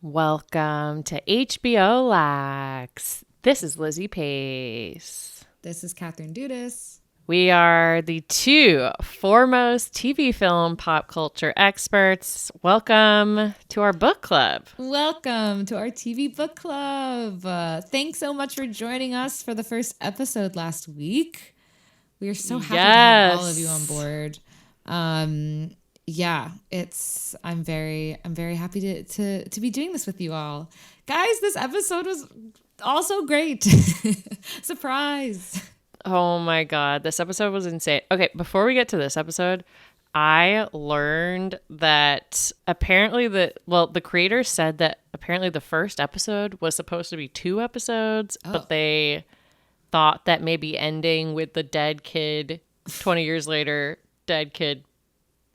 Welcome to HBO Lax. This is Lizzy Pace. This is Katherine Dudas. We are the two foremost TV film pop culture experts. Welcome to our book club. Welcome to our TV book club. Thanks so much for joining us for the first episode last week. We are so happy to have all of you on board. I'm very happy to be doing this with you all. Guys, this episode was also great. Surprise. Oh my God, this episode was insane. Okay, before we get to this episode, I learned that apparently the creators said that apparently the first episode was supposed to be 2 episodes, but they thought that maybe ending with the dead kid 20 years later, dead kid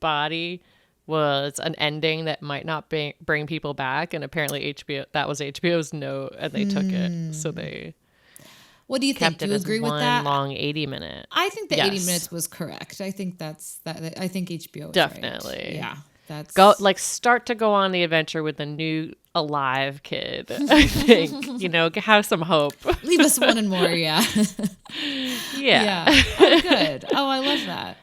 body was an ending that might not bring people back, and apparently that was HBO's note, and they took it, so they what do you think? Do you agree with that? Long 80-minute. I think the 80 minutes was correct. I think that's that. I think HBO was definitely right. Yeah, that's start to go on the adventure with a new alive kid. I think have some hope. Leave us wanting more. Yeah. Yeah. Oh, good. Oh, I love that.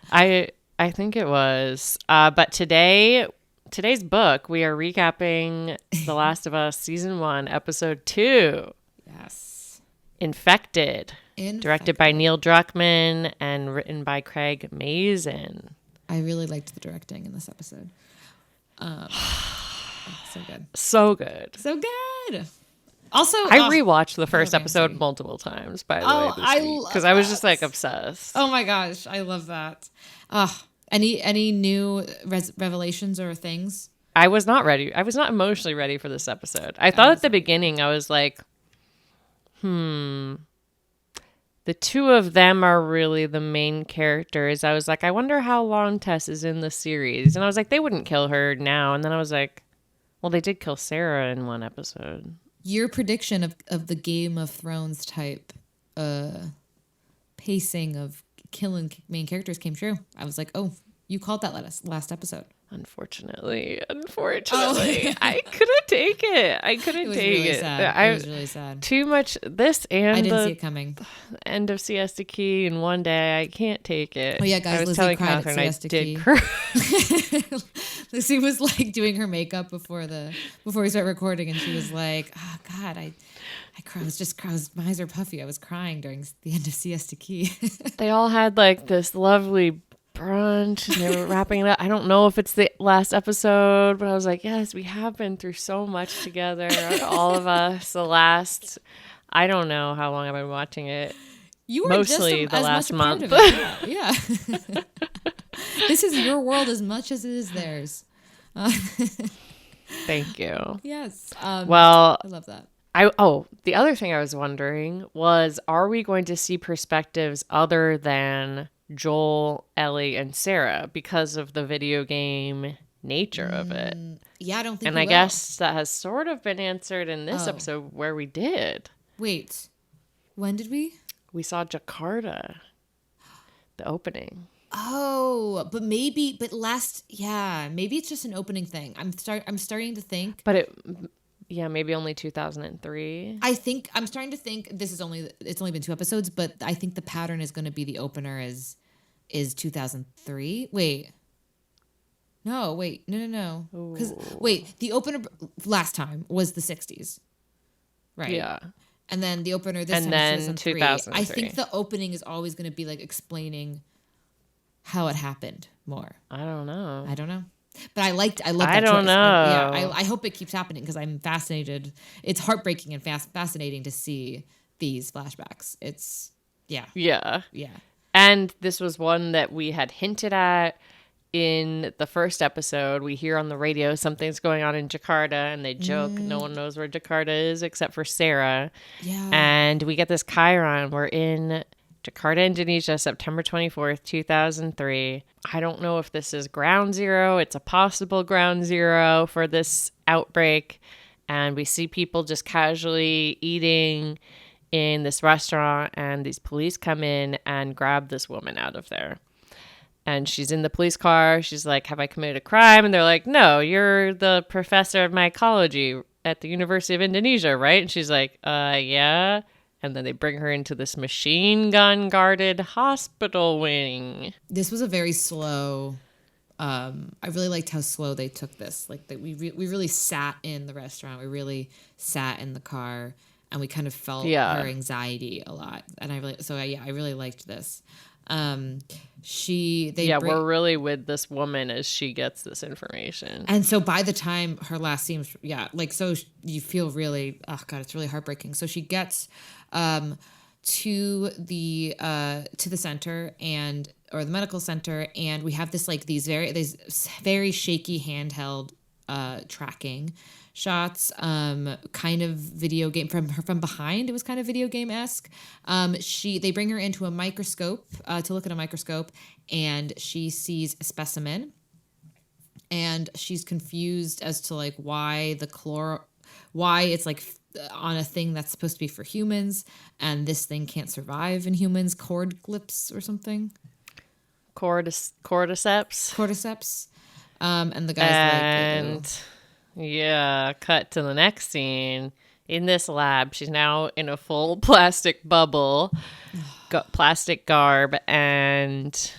I think it was. But today's book, we are recapping The Last of Us Season 1, Episode 2. Yes. Infected. Directed by Neil Druckmann and written by Craig Mazin. I really liked the directing in this episode. So good. So good. So good. Also, I rewatched the first episode multiple times, by the way, this week, because I was just obsessed. Oh my gosh, I love that. Any new revelations or things? I was not ready. I was not emotionally ready for this episode. I thought at the beginning, I was like, the two of them are really the main characters. I was like, I wonder how long Tess is in the series. And I was like, they wouldn't kill her now. And then I was like, well, they did kill Sarah in one episode. Your prediction of the Game of Thrones type pacing of killing main characters came true. I was like, oh, you called that last episode. Unfortunately, I couldn't take it. I couldn't take it. It was really sad. Too much this and I didn't see it coming. End of Siesta Key in one day. I can't take it. Oh yeah, guys, I was Lizzy telling cried Katherine at Siesta Key. Lizzy was like doing her makeup before we start recording, and she was like, "Oh God, I cried. My eyes are puffy. I was crying during the end of Siesta Key." They all had like this lovely brunch and they were wrapping it up. I don't know if it's the last episode, but I was like, yes, we have been through so much together, all of us. I don't know how long I've been watching it. You were mostly just the last month. Yeah. This is your world as much as it is theirs. Thank you. Yes. Well, I love that. The other thing I was wondering was, are we going to see perspectives other than Joel, Ellie, and Sarah because of the video game nature of it? Yeah, I don't think. And I guess that has sort of been answered in this episode where we did. Wait, when did we? We saw Jakarta, the opening. Oh, maybe it's just an opening thing. I'm starting to think. But maybe only 2003. I'm starting to think it's only been 2 episodes, but I think the pattern is going to be the opener is 2003. No. Because the opener last time was the 60s, right? Yeah. And then the opener this time is 2003. I think the opening is always going to be like explaining how it happened more. I don't know. But I love that choice. I don't know. I hope it keeps happening because I'm fascinated. It's heartbreaking and fascinating to see these flashbacks. It's Yeah. And this was one that we had hinted at in the first episode. We hear on the radio something's going on in Jakarta, and they joke no one knows where Jakarta is except for Sarah. Yeah. And we get this Chiron. We're in Jakarta, Indonesia, September 24th, 2003. I don't know if this is ground zero. It's a possible ground zero for this outbreak. And we see people just casually eating in this restaurant, and these police come in and grab this woman out of there. And she's in the police car. She's like, have I committed a crime? And they're like, no, you're the professor of mycology, at the University of Indonesia, right? And she's like, yeah. And then they bring her into this machine gun guarded hospital wing. This was a very slow. I really liked how slow they took this. Like that, we really sat in the restaurant. We really sat in the car, and we kind of felt her anxiety a lot. And I really liked this. We're really with this woman as she gets this information. And so by the time her last scene, so you feel really, oh God, it's really heartbreaking. So she gets to the center or the medical center, and we have this these very shaky handheld tracking shots, kind of video game from behind. It was kind of video game-esque. They bring her into a microscope to look at a microscope, and she sees a specimen, and she's confused as to why it's on a thing that's supposed to be for humans, and this thing can't survive in humans. Cord clips or something. Cordyceps. And the guy's cut to the next scene. In this lab, she's now in a full plastic bubble, plastic garb, and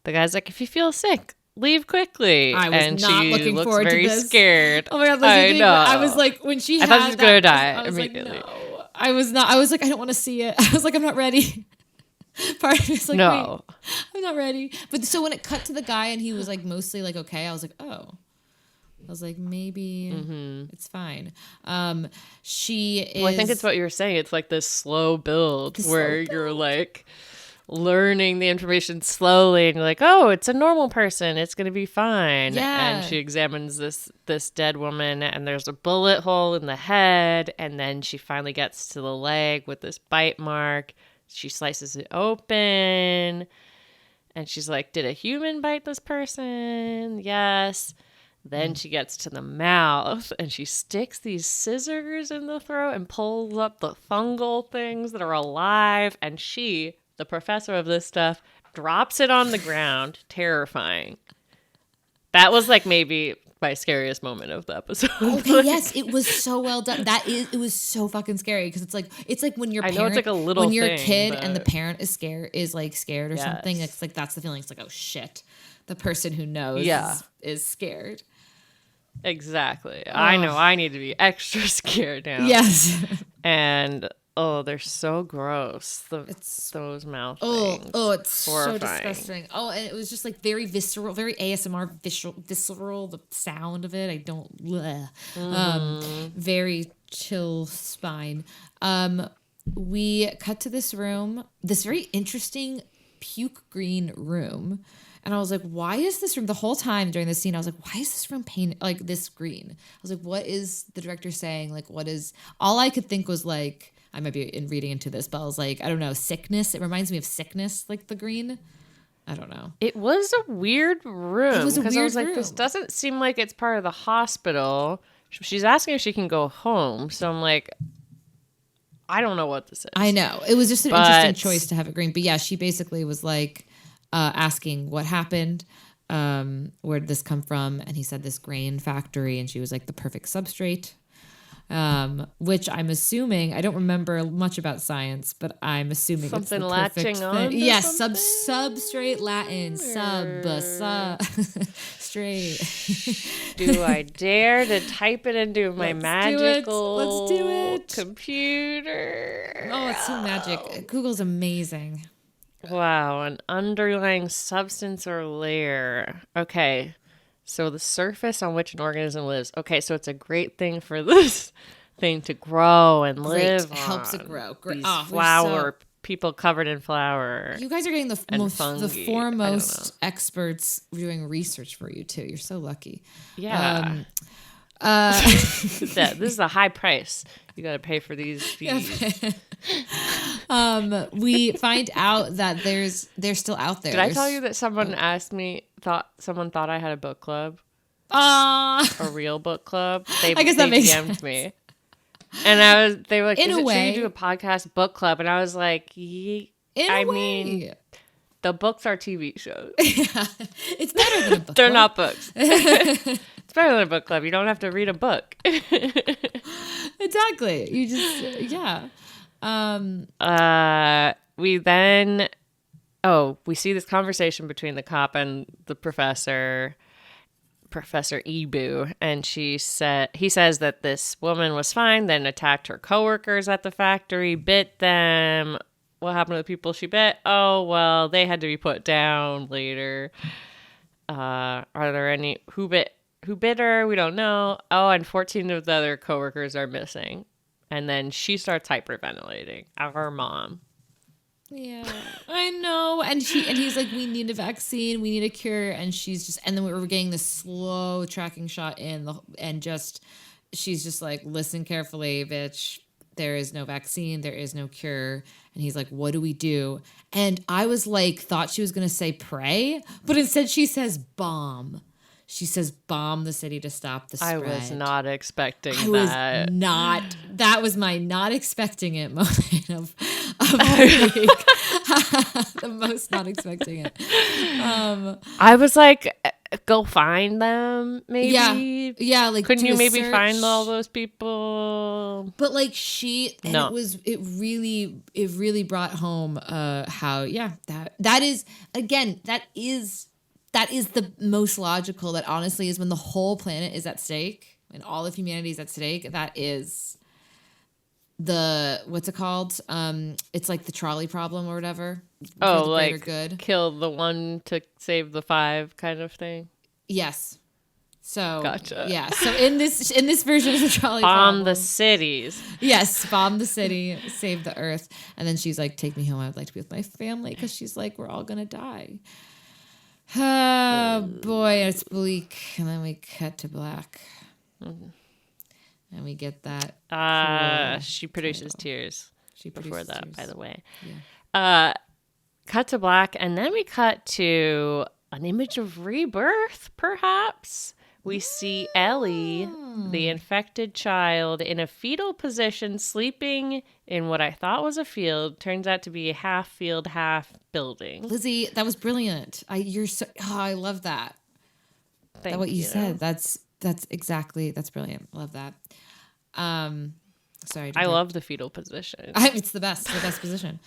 the guy's like, if you feel sick, leave quickly. I was not looking forward to this. Very scared. Oh my God, I know. I was like, when she I thought she was going to die immediately. Like, no. I was not. I was like, I don't want to see it. I was like, I'm not ready. Part of me was like, no, wait, I'm not ready. But so when it cut to the guy and he was mostly okay, I was like, oh. I was like, maybe it's fine. She is. Well, I think it's what you were saying. It's this slow build where you're learning the information slowly, and you're like, oh, it's a normal person. It's going to be fine. Yeah. And she examines this dead woman, and there's a bullet hole in the head, and then she finally gets to the leg with this bite mark. She slices it open, and she's like, did a human bite this person? Yes. Then she gets to the mouth, and she sticks these scissors in the throat and pulls up the fungal things that are alive, and she, the professor of this stuff, drops it on the ground. Terrifying. That was maybe my scariest moment of the episode. Okay, yes, it was so well done. It was so fucking scary because it's like when your parent, I know it's a little when you're a kid and the parent is scared or yes. something. It's that's the feeling. It's oh shit, the person who knows is scared. Exactly. I know. I need to be extra scared now. Yes. And they're so gross. Those mouth things. Oh, it's horrifying. So disgusting. Oh, and it was just very visceral, very ASMR visceral. The sound of it, I don't. Very chill spine. We cut to this room, this very interesting puke green room. And I was like, why is this room, the whole time during this scene, I was like, why is this room painted this green? I was like, what is the director saying? What is, all I could think was I might be reading into this, but I was like, I don't know, sickness. It reminds me of sickness, the green. I don't know. It was a weird room. It was a weird room. I was like, this doesn't seem like it's part of the hospital. She's asking if she can go home. So I'm like, I don't know what this is. I know. It was just an interesting choice to have it green. But yeah, she basically was asking what happened, where did this come from? And he said this grain factory, and she was the perfect substrate, which I'm assuming, I don't remember much about science, but I'm assuming something it's the latching on. Yes, substrate Latin, straight. Do I dare to type it into my magical computer? Oh, it's so magic. Google's amazing. Wow, an underlying substance or layer. Okay, so the surface on which an organism lives. Okay, so it's a great thing for this thing to grow and live on. Helps it grow. Great. People covered in flour. You guys are getting the foremost experts doing research for you too. You're so lucky. Yeah. This is a high price you got to pay for these fees. We find out that they're still out there. Did I tell you that someone someone thought I had a book club? A real book club. I guess that makes DM'd sense. Me. And they were like, should you do a podcast book club? And I was like, mean, the books are TV shows. Yeah. It's better than a book. They're not books. It's better than a book club. You don't have to read a book. Exactly. You just, yeah. We see this conversation between the cop and the Professor Ebu, and he says that this woman was fine, then attacked her coworkers at the factory, bit them. What happened to the people she bit? Oh, well, they had to be put down later. Are there any who bit her? We don't know. Oh, and 14 of the other coworkers are missing. And then she starts hyperventilating. Our mom. Yeah, I know. And he's like, we need a vaccine, we need a cure. And and then we were getting this slow tracking shot she's just like, listen carefully, bitch. There is no vaccine. There is no cure. And he's like, what do we do? And I was like, thought she was going to say pray, but instead she says bomb. She says bomb the city to stop the spread. I was not expecting that. That was my not expecting it moment of the week. The most not expecting it. I was like, go find them, maybe. Yeah. Like, couldn't you maybe find all those people? But like it really brought home how that is the most logical. That honestly is when the whole planet is at stake and all of humanity is at stake. That is what's it called? It's like the trolley problem or whatever. Oh, like good. Kill the one to save the five kind of thing. Yes. So gotcha. Yeah. So in this version of the trolley bomb the cities. Yes, bomb the city, save the earth, and then she's like, "Take me home. I would like to be with my family," because she's like, "We're all gonna die." Oh boy, it's bleak. And then we cut to black. Mm-hmm. And we get that. She produces tears. Before that, tears. By the way. Yeah. Cut to black, and then we cut to an image of rebirth, perhaps. We see Ellie, the infected child, in a fetal position, sleeping in what I thought was a field. Turns out to be a half field, half building. Lizzie, that was brilliant. I love that. Thank what you you said. That's brilliant. Love that. Sorry. I love the fetal position. It's the best position.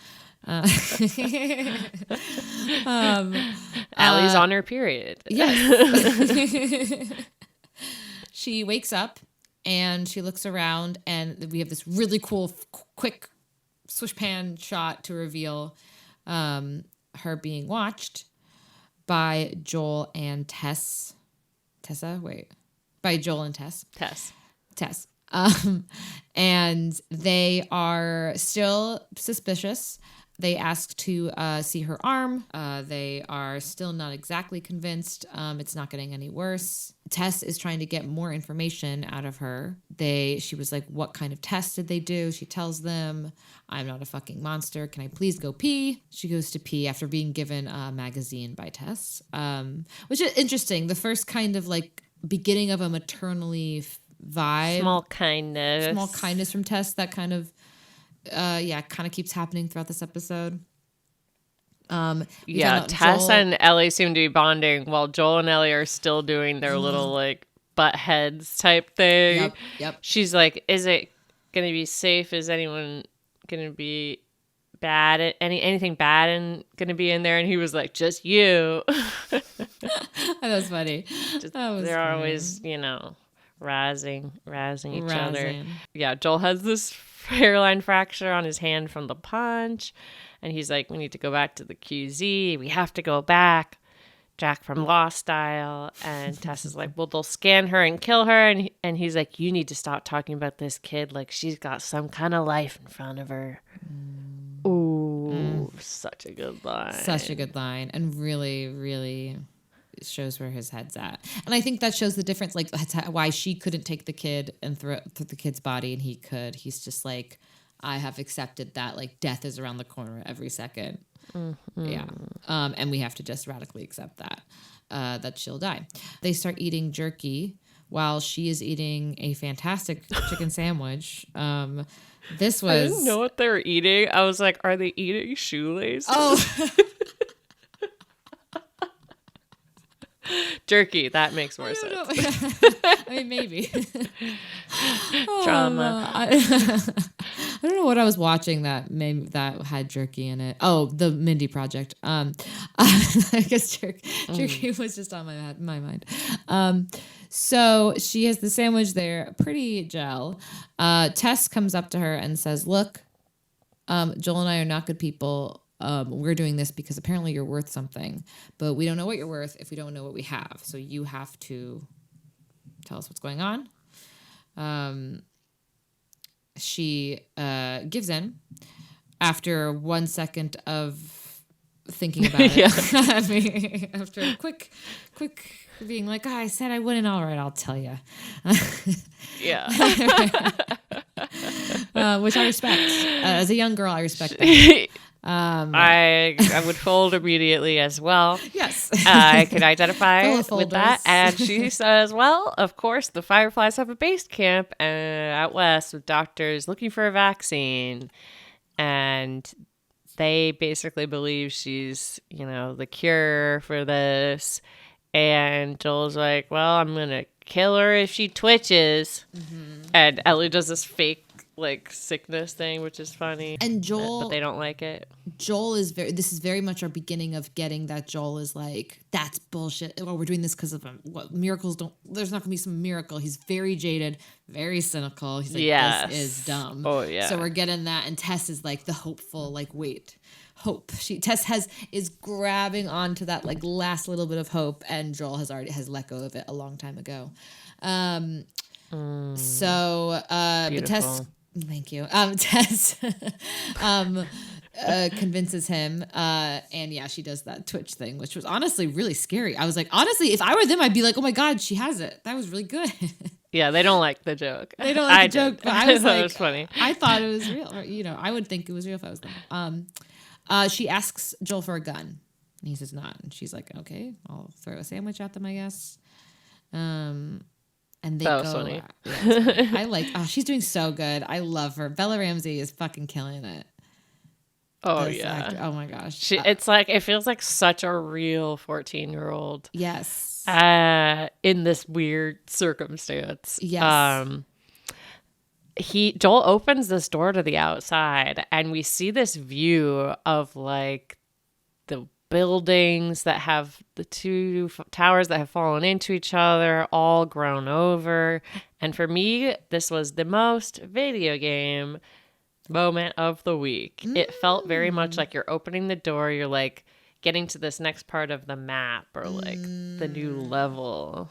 Allie's on her period. Yes. She wakes up and she looks around, and we have this really cool, quick swish pan shot to reveal her being watched by Joel and Tess. By Joel and Tess. Tess. And they are still suspicious. They ask to see her arm. They are still not exactly convinced. It's not getting any worse. Tess is trying to get more information out of her. She was like, what kind of test did they do? She tells them, I'm not a fucking monster. Can I please go pee? She goes to pee after being given a magazine by Tess, which is interesting. The first kind of like beginning of a maternally vibe. Small kindness from Tess that kind of keeps happening throughout this episode. Tess and Ellie seem to be bonding while Joel and Ellie are still doing their little like butt heads type thing. Yep. She's like, is it going to be safe? Is anyone going to be bad at anything bad and going to be in there? And he was like, just you. That was funny. They're always, razzing each other. Yeah, Joel has this hairline fracture on his hand from the punch, and he's like, we need to go back to the QZ. We have to go back. Jack from Lost style. And Tess is like, well, they'll scan her and kill her. And he's like, you need to stop talking about this kid like she's got some kind of life in front of her. Ooh, such a good line. And really, really shows where his head's at. And I think that shows the difference, like that's why she couldn't take the kid and throw the kid's body and he could. He's just like, I have accepted that like death is around the corner every second. Mm-hmm. Yeah. And we have to just radically accept that she'll die. They start eating jerky while she is eating a fantastic chicken sandwich. This was, I didn't know what they were eating. I was like, are they eating shoelaces? Oh. Jerky. That makes more sense. I mean, maybe. Drama. I don't know what I was watching that had jerky in it. Oh, the Mindy Project. I guess jerky was just on my mind. So she has the sandwich there, pretty gel. Tess comes up to her and says, "Look, Joel and I are not good people. We're doing this because apparently you're worth something, but we don't know what you're worth if we don't know what we have. So you have to tell us what's going on." She gives in after 1 second of thinking about it. I mean, after a quick being like, I said I wouldn't. All right, I'll tell you. Yeah. Which I respect. As a young girl, I respect that. I would fold immediately as well. Yes. I could identify with that. And she says, well, of course, the Fireflies have a base camp out west with doctors looking for a vaccine. And they basically believe she's, the cure for this. And Joel's like, well, I'm going to kill her if she twitches. Mm-hmm. And Ellie does this fake sickness thing, which is funny. And Joel, but they don't like it. Joel is this is very much our beginning of getting that Joel is like, that's bullshit. Well, we're doing this because of miracles there's not gonna be some miracle. He's very jaded, very cynical. He's like, this is dumb. Oh yeah. So we're getting that, and Tess is like the hopeful, hope. Tess is grabbing onto that last little bit of hope, and Joel has let go of it a long time ago. But Tess, thank you. Tess convinces him, and yeah, she does that Twitch thing, which was honestly really scary. I was like, honestly, if I were them, I'd be like, oh my god, she has it. That was really good. Yeah, they don't like the joke. They don't like the joke, but I was like, it was funny. I thought it was real. Or, I would think it was real if I was them. She asks Joel for a gun, and he says not. And she's like, okay, I'll throw a sandwich at them, I guess. And they that was go. Funny. I she's doing so good. I love her. Bella Ramsey is fucking killing it. Oh yeah. Actor. Oh my gosh. It's it feels like such a real 14-year-old. Yes. In this weird circumstance. Yes. Joel opens this door to the outside, and we see this view of the buildings that have the two towers that have fallen into each other, all grown over. And for me, this was the most video game moment of the week. It felt very much like you're opening the door, you're getting to this next part of the map or the new level.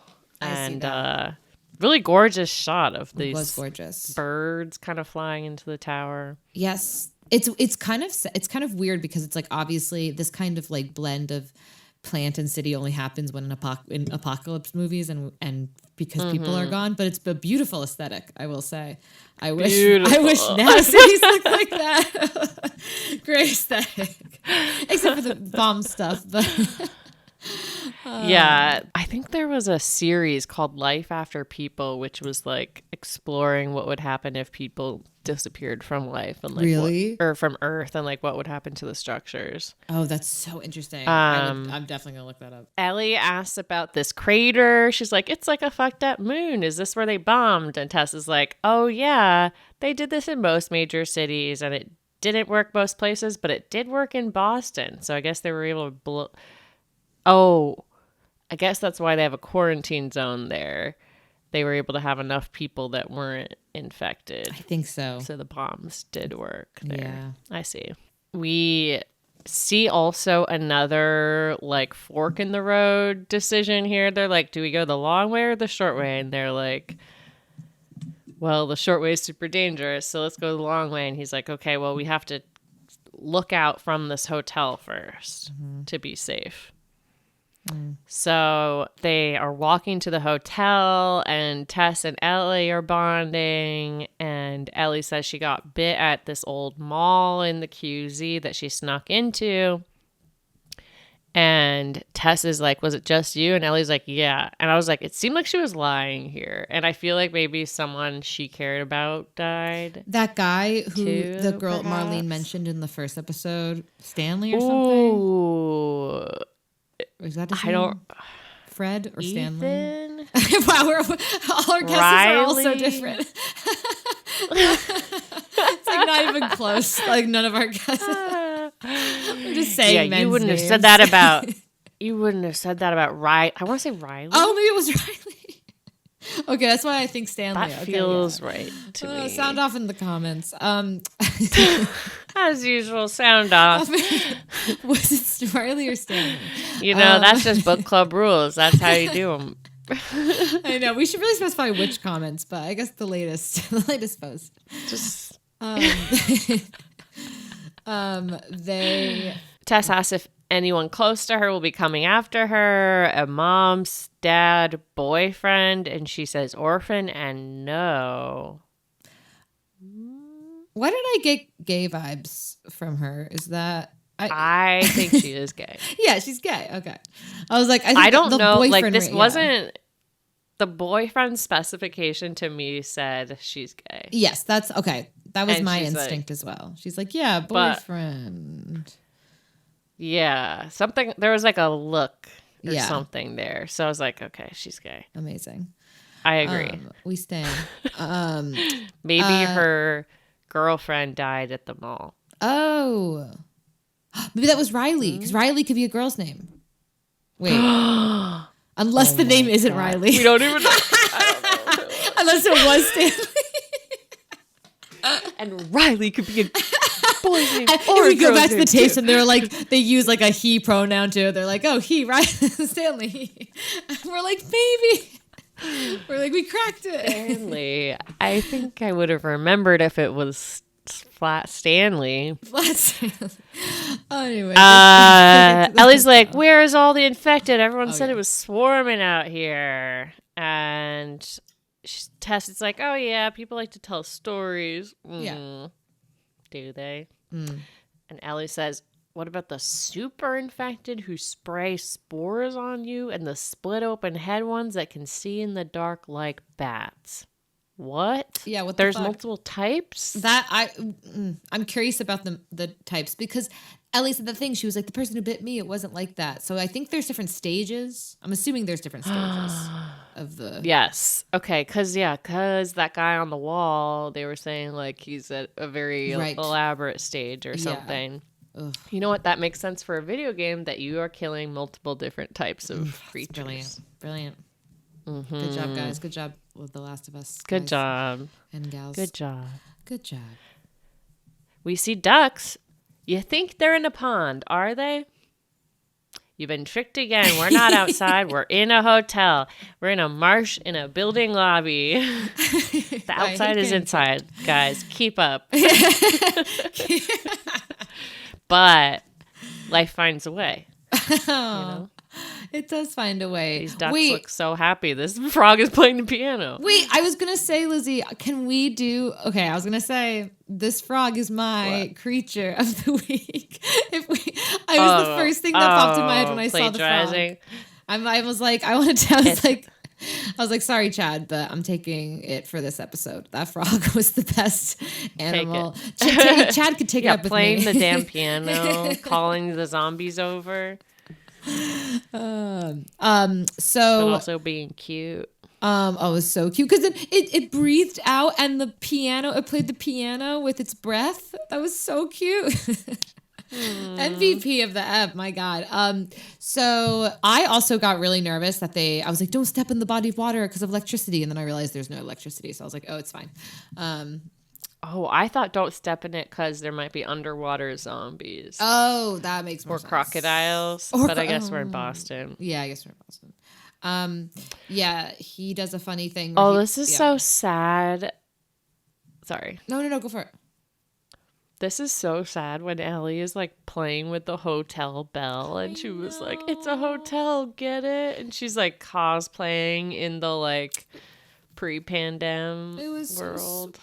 Really gorgeous shot of these birds kind of flying into the tower. Yes. It's kind of weird because it's obviously this kind of blend of plant and city only happens when in apocalypse movies and because people are gone, but it's a beautiful aesthetic, I will say. I wish now cities looked like that. Great aesthetic. Except for the bomb stuff, but yeah, I think there was a series called Life After People, which was exploring what would happen if people disappeared from life and really, or from Earth, and what would happen to the structures. Oh, that's so interesting. I'm definitely gonna look that up. Ellie asks about this crater. She's like, it's like a fucked up moon. Is this where they bombed? And Tess is like, oh yeah, they did this in most major cities, and it didn't work most places, but it did work in Boston. So I guess they were able to blow. Oh, I guess that's why they have a quarantine zone there. They were able to have enough people that weren't infected. I think so. So the bombs did work there. Yeah. I see. We see also another fork in the road decision here. They're like, do we go the long way or the short way? And they're like, well, the short way is super dangerous, so let's go the long way. And he's like, okay, well, we have to look out from this hotel first to be safe. So they are walking to the hotel, and Tess and Ellie are bonding, and Ellie says she got bit at this old mall in the QZ that she snuck into. And Tess is like, was it just you? And Ellie's like, yeah. And I was like, it seemed like she was lying here. And I feel like maybe someone she cared about died. That guy who the girl perhaps Marlene mentioned in the first episode, Stanley or something? Ooh. Is that his name? Fred or Stanley? Ethan. Wow, all our guesses are all so different. It's like not even close. Like none of our guesses. We're just saying. Yeah, men's you wouldn't names. have said that about. You wouldn't have said that about Riley. I want to say Riley. Oh, maybe it was Riley. Okay, that's why I think Stanley. That Okay, feels right to me. Sound off in the comments. As usual, sound off. Was it Riley or Stanley? You know, that's just book club rules. That's how you do them. I know. We should really specify which comments, but I guess the latest post. Just they. Tess asks if anyone close to her will be coming after her, a mom's dad, boyfriend, and she says orphan and no. Why did I get gay vibes from her? Is that I think she is gay. Yeah, she's gay. Okay. I was like, I don't know. Like boyfriend this rate, wasn't the boyfriend specification to me said she's gay. Yes, that's okay. That was And my she's instinct like- as well. She's like, yeah, boyfriend. Yeah, something. There was like a look or Yeah. something there. So I was like, okay, she's gay. Amazing. I agree. We stand. Maybe her girlfriend died at the mall. Oh. Maybe that was Riley, because Riley could be a girl's name. Wait. Unless the name isn't Riley. We don't even know. I don't know. Unless it was Stanley. And Riley could be a boy's name And or we a go girl's back to the name, tapes too. and they're like, they use like a he pronoun too. They're like, oh, he, right? Stanley. And we're like, maybe. We're like, we cracked it. Stanley. I think I would have remembered if it was flat Stanley. Flat Stanley. Anyway. Ellie's like, where is all the infected? Everyone said yeah. it was swarming out here. And Tess is like, oh yeah, people like to tell stories. Yeah. Do they? And Ellie says, what about the super infected who spray spores on you and the split open head ones that can see in the dark like bats? What? Yeah, what the There's fuck? multiple types? I'm curious about the types, because Ellie said the thing. She was like, the person who bit me, it wasn't like that. So I think there's different stages. I'm assuming there's different stages of the. Yes. Okay. Because that guy on the wall, they were saying like he's at a very Right. elaborate stage or something. Ugh. You know what? That makes sense for a video game that you are killing multiple different types of creatures. Brilliant. Good job, guys. Good job with The Last of Us. Good guys job. and gals. Good job. Good job. We see ducks. You think they're in a pond, are they? You've been tricked again. We're not outside. We're in a hotel. We're in a marsh in a building lobby. The outside is inside, guys. Keep up. But life finds a way. You know? It does find a way. These ducks look so happy. This frog is playing the piano. Wait, I was going to say, Lizzie, can we do... Okay, I was going to say, this frog is my creature of the week. I was the first thing that popped in my head when I saw the frog. I was like, sorry, Chad, but I'm taking it for this episode. That frog was the best animal. Chad could take it up with me. Playing the damn piano, calling the zombies over. So But also being cute. it was so cute because it breathed out and it played the piano with its breath. That was so cute. MVP of the ep, my God. So I also got really nervous that I was like, don't step in the body of water because of electricity. And then I realized there's no electricity. So I was like, oh, it's fine. Oh, I thought don't step in it because there might be underwater zombies. Oh, that makes more or sense. Crocodiles. But I guess we're in Boston. Yeah, I guess we're in Boston. Yeah, he does a funny thing. Oh, this is so sad. Sorry. No, go for it. This is so sad when Ellie is like playing with the hotel bell and she was like, it's a hotel, get it? And she's like cosplaying in the like pre-pandemic world.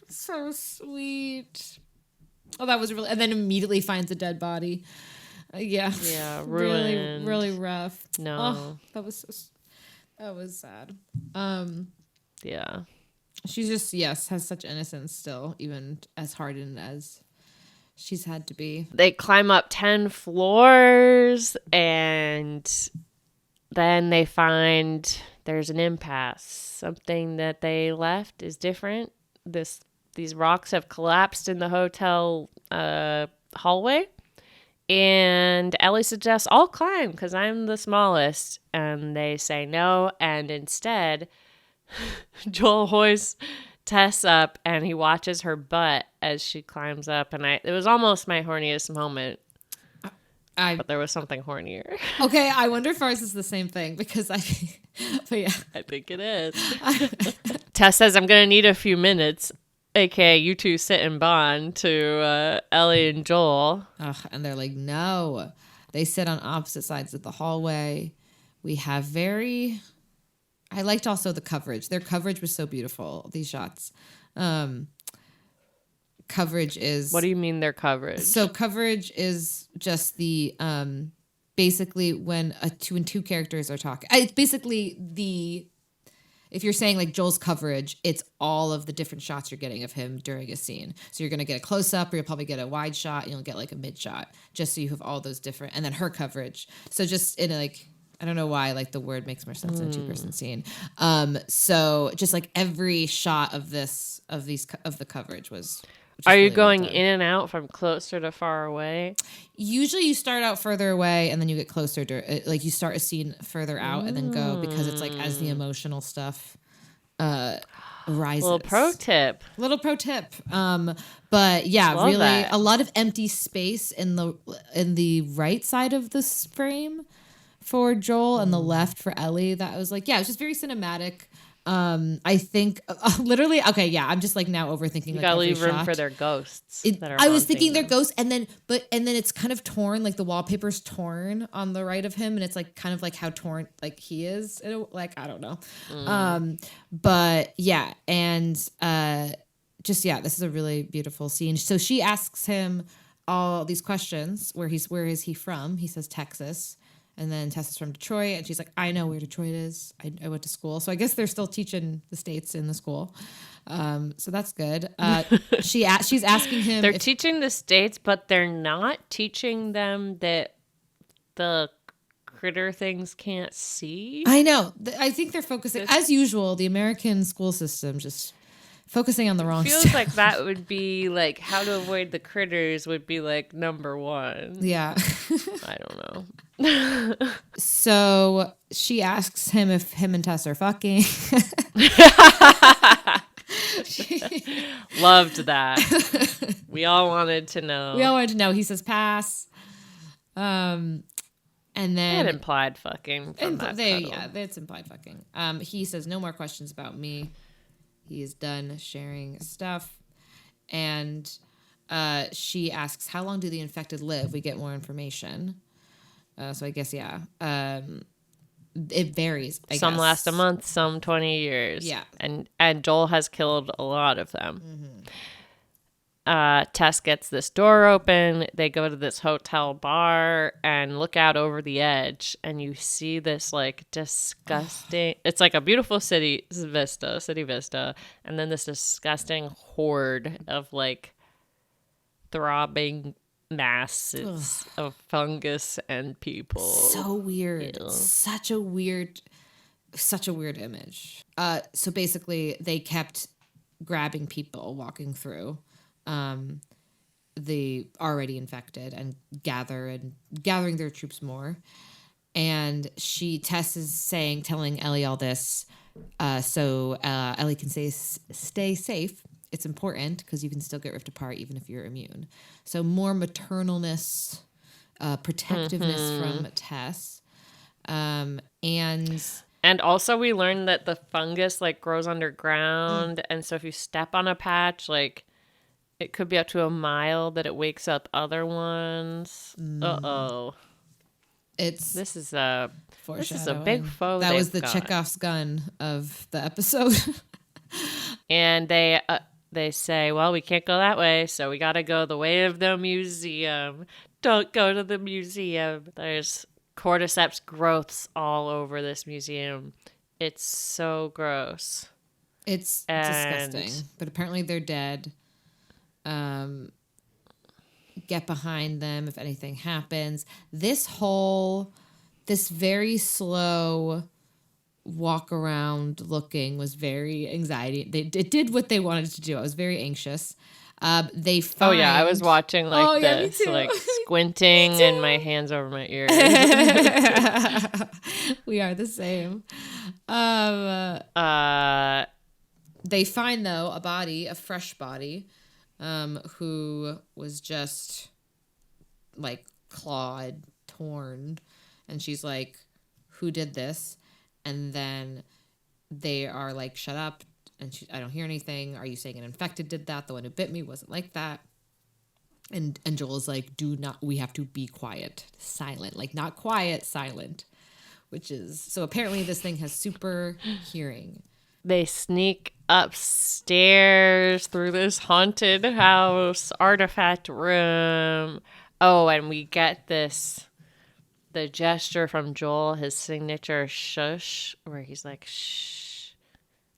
So sweet. Oh, that was really, and then immediately finds a dead body. Yeah, ruined. Really, really rough. No, that was sad. Yeah, she's just has such innocence still, even as hardened as she's had to be. They climb up 10 floors and then they find there's an impasse. Something that they left is different. These rocks have collapsed in the hotel hallway. And Ellie suggests, I'll climb because I'm the smallest. And they say no. And instead, Joel hoists Tess up and he watches her butt as she climbs up. And it was almost my horniest moment. But there was something hornier. Okay, I wonder if ours is the same thing because but yeah. I think it is. Tess says, I'm going to need a few minutes. AKA, you two sit and bond to Ellie and Joel. And they're like, no. They sit on opposite sides of the hallway. We have I liked also the coverage. Their coverage was so beautiful, these shots. Coverage is... What do you mean their coverage? So coverage is just the... basically when two characters are talking. It's basically if you're saying like Joel's coverage, it's all of the different shots you're getting of him during a scene. So you're going to get a close up or you'll probably get a wide shot and you'll get like a mid shot just so you have all those different, and then her coverage. So just in like, I don't know why like the word makes more sense in a 2-person scene. So just like every shot of the coverage was. Are you going in and out from closer to far away? Usually you start out further away and then you get closer to, like you start a scene further out and then go because it's like as the emotional stuff rises. Little pro tip. But yeah, Love really that. A lot of empty space in the right side of this frame for Joel and the left for Ellie. That was like, yeah, it was just very cinematic. I think literally, okay, yeah, I'm just like now overthinking. You like gotta every leave room shot. for their ghosts. I was thinking they're ghosts, and then it's kind of torn, like the wallpaper's torn on the right of him, and it's like kind of like how torn like he is, like I don't know, but yeah, and just yeah, this is a really beautiful scene. So she asks him all these questions. Where is he from? He says Texas. And then Tessa's from Detroit, and she's like, I know where Detroit is. I went to school. So I guess they're still teaching the States in the school. So that's good. She's asking him. They're teaching the States, but they're not teaching them that the critter things can't see. I know. I think they're focusing, as usual, the American school system just focusing on the wrong stuff. Feels like that would be like how to avoid the critters would be like number one. Yeah. I don't know. So she asks him if him and Tess are fucking. Loved that. We all wanted to know. He says pass. And then it implied fucking. It's implied fucking. He says no more questions about me. He is done sharing stuff. And she asks, how long do the infected live? We get more information. So I guess, yeah. It varies, I guess. Some last a month, some 20 years. Yeah. And Joel has killed a lot of them. Tess gets this door open. They go to this hotel bar and look out over the edge. And you see this, like, disgusting... It's like a beautiful city vista. And then this disgusting horde of, like, throbbing masses of fungus and people. So weird. Ew. Such a weird image. So basically they kept grabbing people walking through the already infected and gathering their troops more. And Tess is telling Ellie all this so Ellie can stay safe. It's important because you can still get ripped apart even if you're immune. So more maternalness, protectiveness from Tess. And also we learned that the fungus like grows underground. And so if you step on a patch, like it could be up to a mile that it wakes up other ones. Uh-oh. This is a big foe. That was the Chekhov's gun of the episode. And they say, well, we can't go that way, so we got to go the way of the museum. Don't go to the museum. There's cordyceps growths all over this museum. It's so gross. It's disgusting. But apparently they're dead. Get behind them if anything happens. This whole this very slow walk around looking was very anxiety. It did what they wanted to do. I was very anxious. They find... Oh yeah, I was watching like this, me too. like squinting and my hands over my ears. We are the same. They find though a fresh body, who was just like clawed, torn, and she's like, "Who did this?" And then they are like, "Shut up." And I don't hear anything. Are you saying an infected did that? The one who bit me wasn't like that. And Joel is like, we have to be quiet, silent, like not quiet, silent, which is, so apparently this thing has super hearing. They sneak upstairs through this haunted house, artifact room. Oh, and we get the gesture from Joel, his signature shush, where he's like, shh.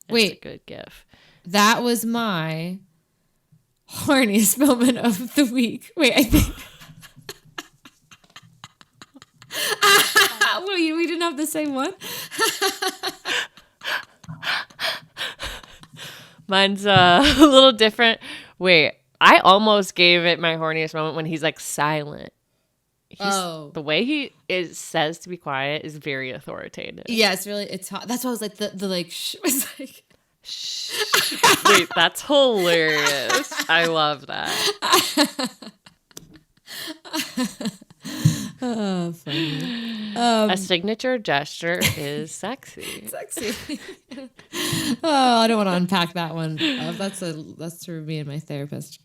That's a good gif. That was my horniest moment of the week. Wait, I think... Wait, we didn't have the same one? Mine's a little different. Wait, I almost gave it my horniest moment when he's like silent. The way says to be quiet is very authoritative. Yeah, it's hot. That's why I was like, the like, shh was like, shh. Wait, that's hilarious. I love that. Oh, funny. A signature gesture is sexy. Sexy. Oh, I don't want to unpack that one. That's for me and my therapist.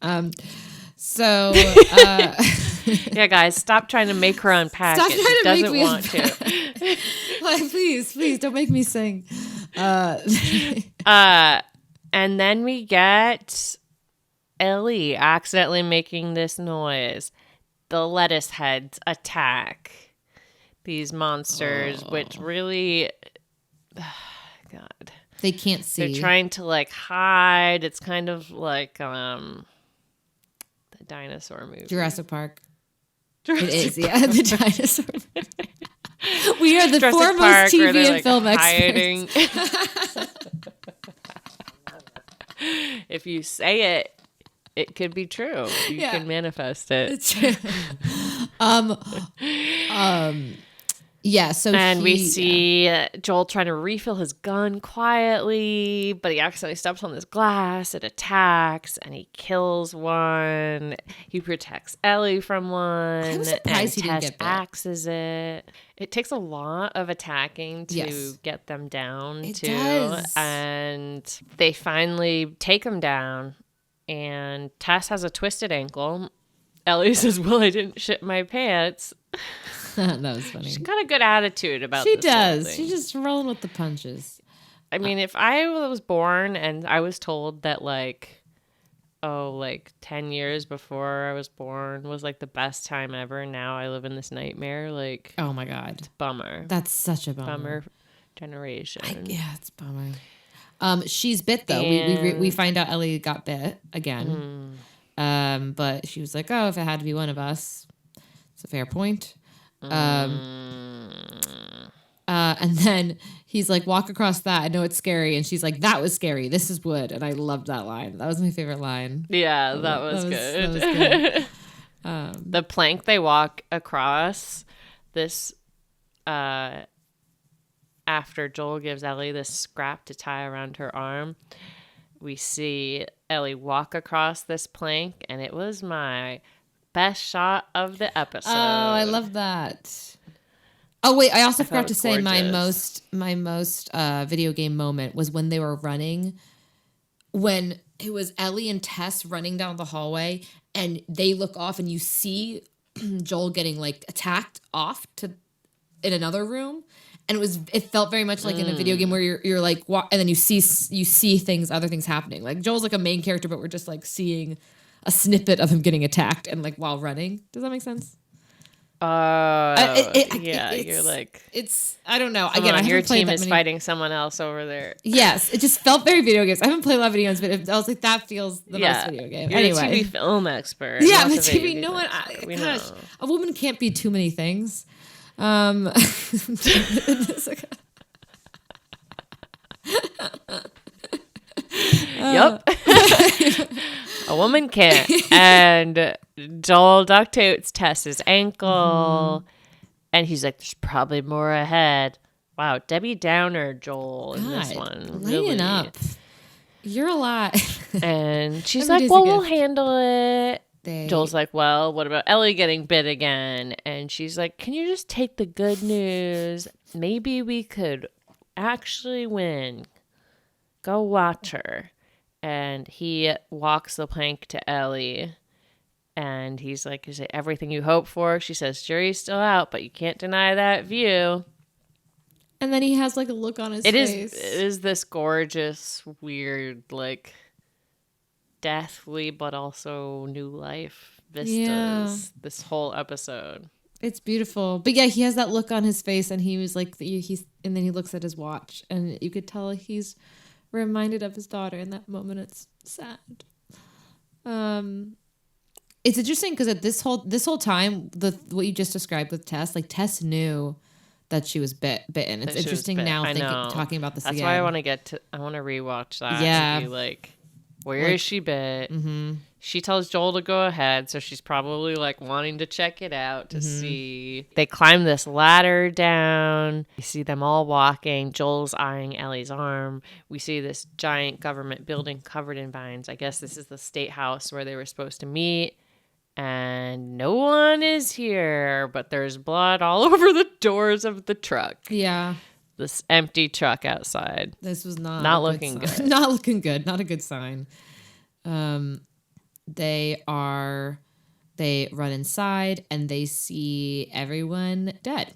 So, yeah, guys, stop trying to make her unpack it. She doesn't want to. Like, please don't make me sing. And then we get Ellie accidentally making this noise. The lettuce heads attack these monsters, which really, God, they can't see. They're trying to like hide. It's kind of like the dinosaur movie, Jurassic Park. It is, yeah, the dinosaur movie. We are the Jurassic foremost Park, TV and like film hiding. Experts. If you say it, it could be true. You can manifest it. It's true. Yeah, so we see Joel trying to refill his gun quietly, but he accidentally steps on this glass. It attacks, and he kills one. He protects Ellie from one. I'm surprised he didn't get bit. Axes it. It takes a lot of attacking to get them down, it does. And they finally take him down, and Tess has a twisted ankle. Ellie says, "Well, I didn't shit my pants." That was funny. She's got a good attitude about this. She does. She's just rolling with the punches. I mean, if I was born and I was told that like 10 years before I was born was like the best time ever, now I live in this nightmare, like, oh my God. It's a bummer. That's such a bummer. Bummer generation. Yeah, it's a bummer. She's bit though. We find out Ellie got bit again. But she was like, "Oh, if it had to be one of us, it's a fair point." And then he's like, "Walk across that. I know it's scary." And she's like, "That was scary. This is wood." And I loved that line. That was my favorite line. Yeah, that was good. That was good. The plank they walk across, this, after Joel gives Ellie this scrap to tie around her arm, we see Ellie walk across this plank, and it was my best shot of the episode. Oh, I love that. Oh wait, I also forgot to say my most video game moment was when they were running, when it was Ellie and Tess running down the hallway, and they look off, and you see Joel getting like attacked off in another room. And it felt very much like in a video game where you're like, and then you see things, other things happening. Like Joel's like a main character, but we're just like seeing a snippet of him getting attacked and like while running. Does that make sense? You're like, it's, I don't know. Again, your team is fighting someone else over there. Yes, it just felt very video games. I haven't played a lot of video games, but I was like, that feels the most video game. You're anyway, a TV film expert. Yeah, I'm a TV. No one. Gosh, a woman can't be too many things. Yep. A woman can't. And Joel duct tapes Tess's ankle. And he's like, there's probably more ahead. Wow, Debbie Downer Joel in this one. Lighten Really. up. You're a lot. And she's Every like, day's well, a we'll gift. handle it. Joel's like, well, what about Ellie getting bit again? And she's like, can you just take the good news? Maybe we could actually win. Go watch her. And he walks the plank to Ellie. And he's like, is it everything you hope for? She says, jury's still out, but you can't deny that view. And then he has like a look on his face. It is this gorgeous, weird, like deathly, but also new life vistas. This whole episode. It's beautiful. But yeah, he has that look on his face and he was like, and then he looks at his watch and you could tell he's reminded of his daughter in that moment. It's sad. It's interesting because at this whole time, what you just described with Tess, like Tess knew that she was bitten. It's interesting now talking about this again. That's why I want to rewatch that. Yeah. And be like, where is she bit? Mm-hmm. She tells Joel to go ahead, so she's probably like wanting to check it out to see. They climb this ladder down. You see them all walking. Joel's eyeing Ellie's arm. We see this giant government building covered in vines. I guess this is the state house where they were supposed to meet. And no one is here, but there's blood all over the doors of the truck. Yeah. This empty truck outside. This was not looking good. Not looking good. Not a good sign. They run inside and they see everyone dead.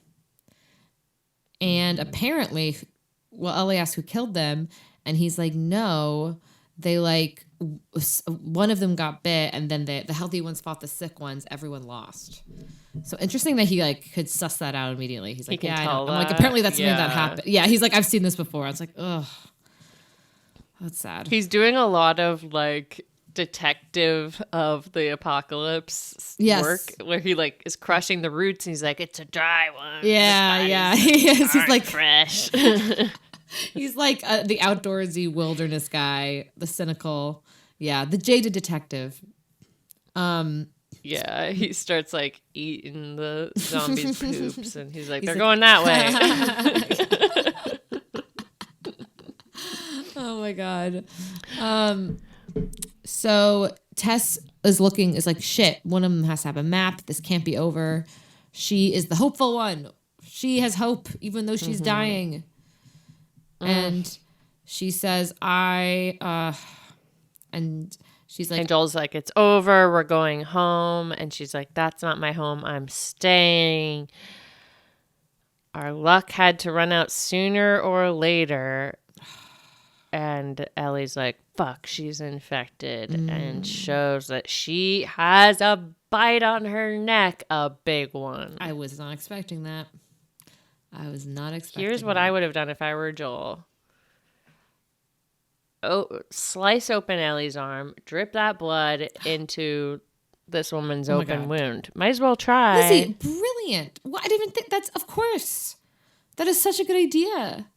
And apparently, Ellie asks who killed them, and he's like, no, they like, one of them got bit, and then the healthy ones fought the sick ones. Everyone lost. So interesting that he like could suss that out immediately. He's like, yeah, I'm like, apparently that's something that happened. Yeah, he's like, I've seen this before. I was like, ugh, that's sad. He's doing a lot of like detective of the apocalypse work, where he like is crushing the roots, and he's like, it's a dry one. Yeah. He's like fresh. He's like the outdoorsy wilderness guy, the cynical, the jaded detective. Yeah, he starts like eating the zombies' poops, and he's like, they're going that way. Oh my god. So Tess is like, shit, one of them has to have a map. This can't be over. She is the hopeful one. She has hope, even though she's dying. And she says, and she's like, and Joel's like, it's over, we're going home. And she's like, that's not my home, I'm staying. Our luck had to run out sooner or later. And Ellie's like, fuck, she's infected. And shows that she has a bite on her neck, a big one. I was not expecting that. Here's what I would have done if I were Joel. Slice open Ellie's arm, drip that blood into this woman's open wound. Might as well try. Lizzy, brilliant. Well, I didn't even think of course. That is such a good idea.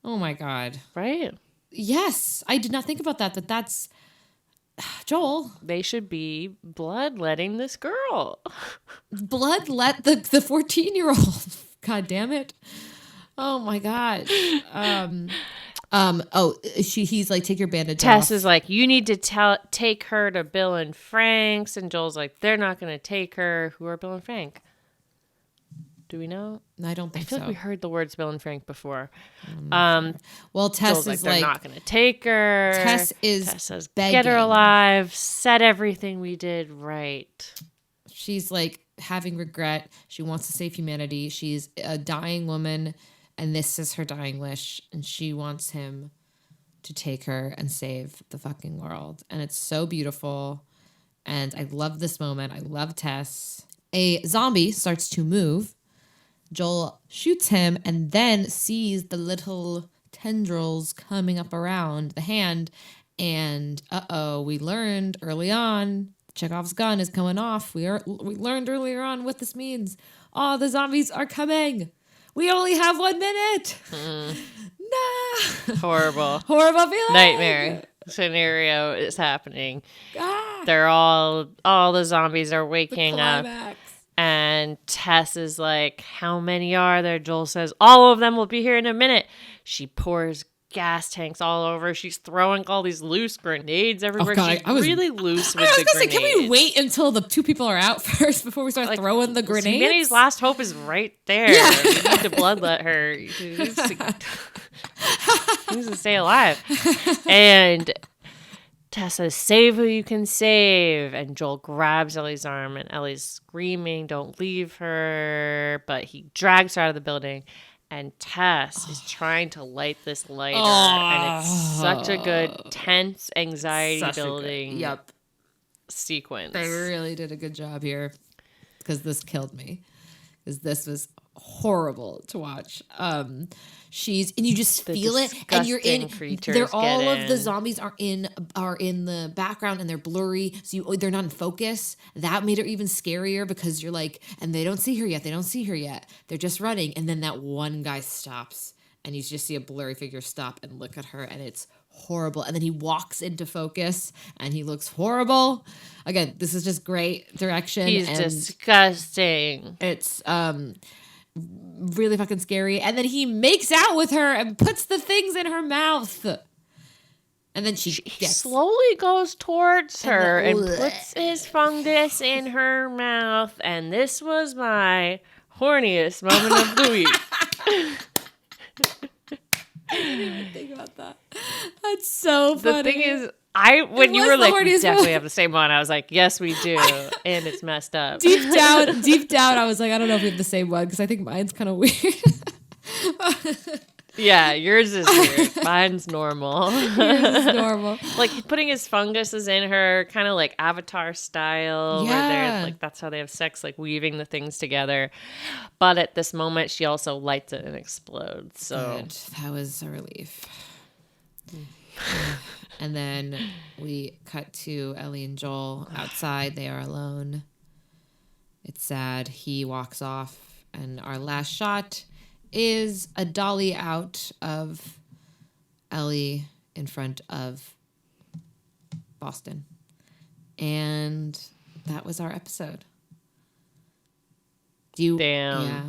Oh my God. Right? Yes. I did not think about that. That's Joel. They should be bloodletting this girl. Bloodlet the 14-year-old. God damn it. Oh my God. He's like, take your bandage off. Tess is like, you need to take her to Bill and Frank's. And Joel's like, they're not going to take her. Who are Bill and Frank? Do we know? I don't think so. I feel like we heard the words Bill and Frank before. Sure. Well, Tess Joel's is like, they're not going to take her. Tess says, begging. Get her alive. Set everything we did right. She's like having regret. She wants to save humanity. She's a dying woman, and this is her dying wish, and she wants him to take her and save the fucking world. And it's so beautiful, and I love this moment. I love Tess. A zombie starts to move. Joel shoots him and then sees the little tendrils coming up around the hand, and we learned early on Chekhov's gun is going off. We learned earlier on what this means. oh, the zombies are coming. We only have 1 minute. No. Horrible. Horrible feeling. Nightmare scenario is happening. Ah, They're all the zombies are the waking up. climax. And Tess is like, how many are there? Joel says, all of them will be here in a minute. She pours gas tanks all over. She's throwing all these loose grenades everywhere. She's really loose with the grenades. Can we wait until the 2 people are out first before we start throwing the grenades? Minnie's last hope is right there. Yeah. We need to bloodlet her. She needs to stay alive. And Tess says, save who you can save. And Joel grabs Ellie's arm, and Ellie's screaming, don't leave her. But he drags her out of the building. And Tess is trying to light this lighter. And it's such a good, tense, anxiety-building sequence. They really did a good job here. Because this killed me. Because this was horrible to watch. And you just feel it, and you're in. They're all of the zombies are in the background, and they're blurry, so they're not in focus. That made it even scarier because you're like, and they don't see her yet. They're just running, and then that one guy stops, and you just see a blurry figure stop and look at her, and it's horrible. And then he walks into focus, and he looks horrible. Again, this is just great direction. He's disgusting. It's really fucking scary. And then he makes out with her and puts the things in her mouth. And then he slowly goes towards her and puts his fungus in her mouth. And this was my horniest moment of the week. I didn't even think about that. That's so funny. The thing is, when you were like, we definitely have the same one, I was like, yes, we do. And it's messed up. Deep down, I was like, I don't know if we have the same one because I think mine's kind of weird. Yeah, yours is weird. Mine's normal. Yours is normal. Like putting his funguses in her, kind of like Avatar style. Yeah. Where they're like, that's how they have sex, like weaving the things together. But at this moment, she also lights it and explodes. So good. That was a relief. And then we cut to Ellie and Joel outside. They are alone. It's sad. He walks off. And our last shot is a dolly out of Ellie in front of Boston. And that was our episode. Damn. Yeah.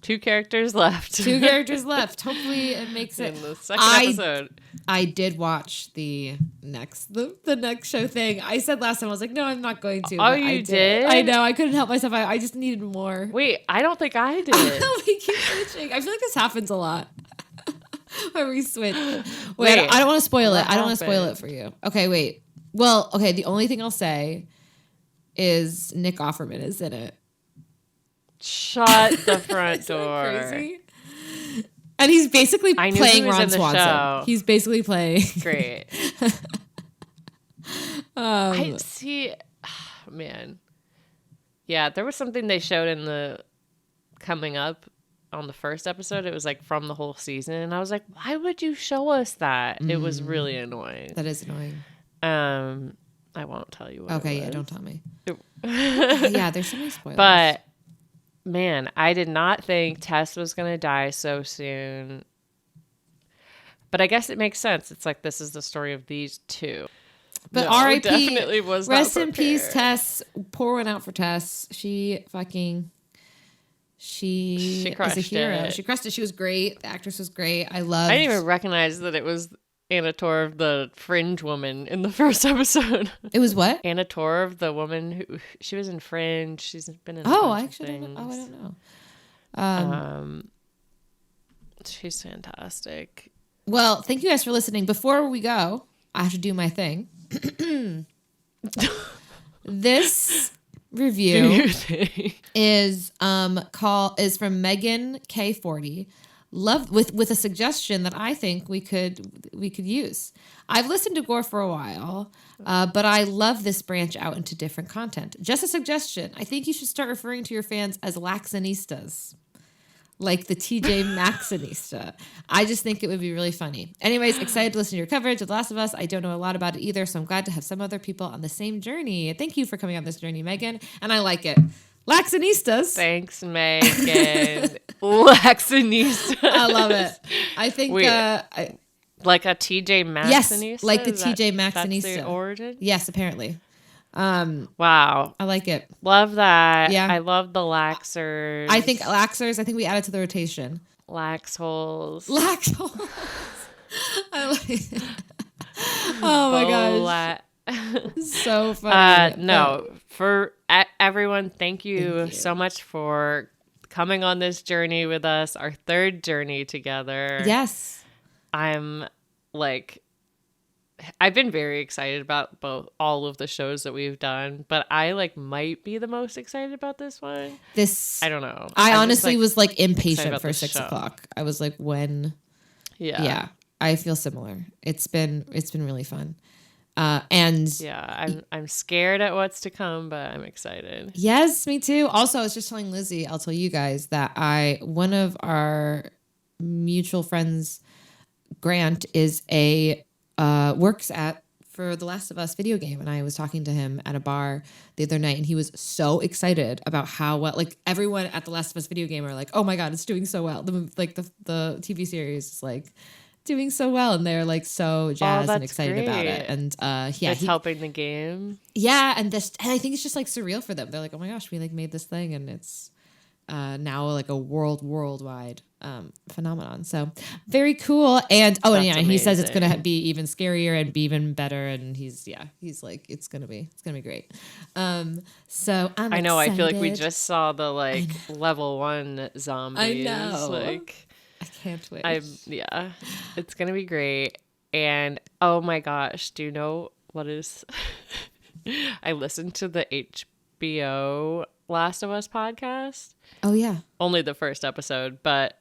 2 characters left. 2 characters left. Hopefully it makes it. In the second episode. I did watch the next show thing. I said last time, I was like, no, I'm not going to. Oh, you did? I know. I couldn't help myself. I just needed more. Wait, I don't think I did. We keep switching. I feel like this happens a lot. Where we switch. Wait, I don't want to spoil it. I don't want to spoil it for you. Okay, wait. Well, okay, the only thing I'll say is Nick Offerman is in it. Shut the front door. Crazy? And he's basically playing Ron Swanson. Show. He's basically playing. Great. I see. Man. Yeah, there was something they showed in the coming up on the first episode. It was like from the whole season. And I was like, why would you show us that? It was really annoying. That is annoying. I won't tell you what Okay, it was. Yeah, don't tell me. Yeah, there's so many spoilers. But man, I did not think Tess was going to die so soon. But I guess it makes sense. It's like this is the story of these 2. But no, R.I.P. definitely was Rest not in peace, Tess. Pour one out for Tess. She crushed is a hero. it. She crushed it. She was great. The actress was great. I didn't even recognize that it was Anna Torv, the Fringe woman in the first episode. It was what? Anna Torv, the woman who she was in Fringe. She's been in. I don't know. She's fantastic. Well, thank you guys for listening. Before we go, I have to do my thing. This review is from Megan K40. Love with a suggestion that I think we could use. I've listened to Gore for a while, but I love this branch out into different content. Just a suggestion. I think you should start referring to your fans as Laxanistas, like the TJ Maxxinista. I just think it would be really funny. Anyways, excited to listen to your coverage of The Last of Us. I don't know a lot about it either, so I'm glad to have some other people on the same journey. Thank you for coming on this journey, Megan. And I like it. Laxanistas. Thanks, Megan. Laxanistas. I love it. I think like a TJ Maxx. Yes, like the TJ Maxx. That's the origin? Yes, apparently. Wow. I like it. Love that. Yeah. I love the laxers. I think we added to the rotation. Lax holes. I like it. Oh my gosh. So funny. No, for everyone, thank you so much for coming on this journey with us, our third journey together. Yes. I've been very excited about all of the shows that we've done, but I might be the most excited about this one. I don't know. I honestly was impatient for 6 o'clock. I was like, when? Yeah. I feel similar. It's been really fun. I'm scared at what's to come, but I'm excited. Yes, me too. Also, I was just telling Lizzy, I'll tell you guys that one of our mutual friends, Grant, is works for The Last of Us video game, and I was talking to him at a bar the other night, and he was so excited about how well, everyone at The Last of Us video game are like, oh my god, it's doing so well. The TV series is doing so well, and they're so jazzed and excited about it. And it's helping the game. Yeah, and I think it's just surreal for them. They're like, oh my gosh, we made this thing, and it's now a worldwide phenomenon. So very cool. And he says it's gonna be even scarier and be even better. And he's like, it's gonna be great. So I know. Excited. I feel like we just saw the level 1 zombies. I know. I can't wait. It's gonna be great. And oh my gosh, do you know what is? I listened to the HBO Last of Us podcast. Oh yeah. Only the first episode, but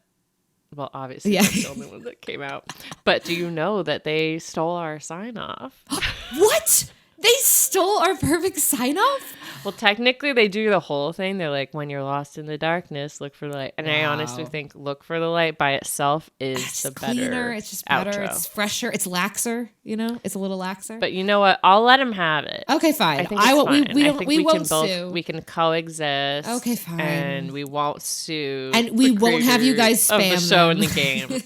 obviously that's the only one that came out. But do you know that they stole our sign off? What? They stole our perfect sign off? Well, technically they do the whole thing. They're like, when you're lost in the darkness, look for the light. And I honestly think look for the light by itself is the cleaner, better. It's just better. Outro. It's fresher. It's laxer. It's a little laxer. But you know what? I'll let him have it. Okay, fine. I think it's fine. We won't sue. We can coexist. Okay, fine. And we won't sue. And we won't have you guys spam of the show them. in the game.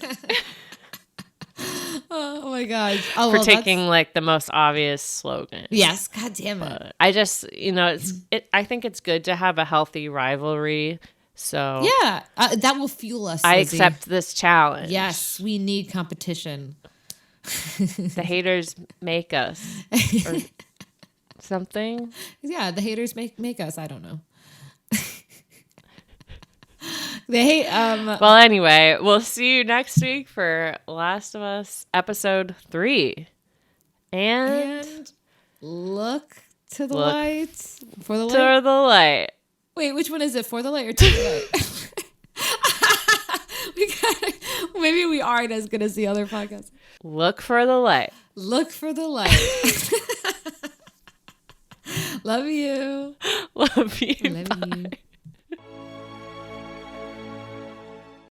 Oh my gosh. For taking the most obvious slogan. Yes, god damn it. But I just, I think it's good to have a healthy rivalry. So yeah, that will fuel us. I Lizzy. accept this challenge. Yes, we need competition. The haters make us. Or something. Yeah, the haters make us. I don't know. They hate. Well, anyway, we'll see you next week for Last of Us episode 3. And look to the light. For the light. To the light. Wait, which one is it? For the light or to the light? Maybe we aren't as good as the other podcasts. Look for the light. Look for the light. Love you. Love you. Love Bye. you.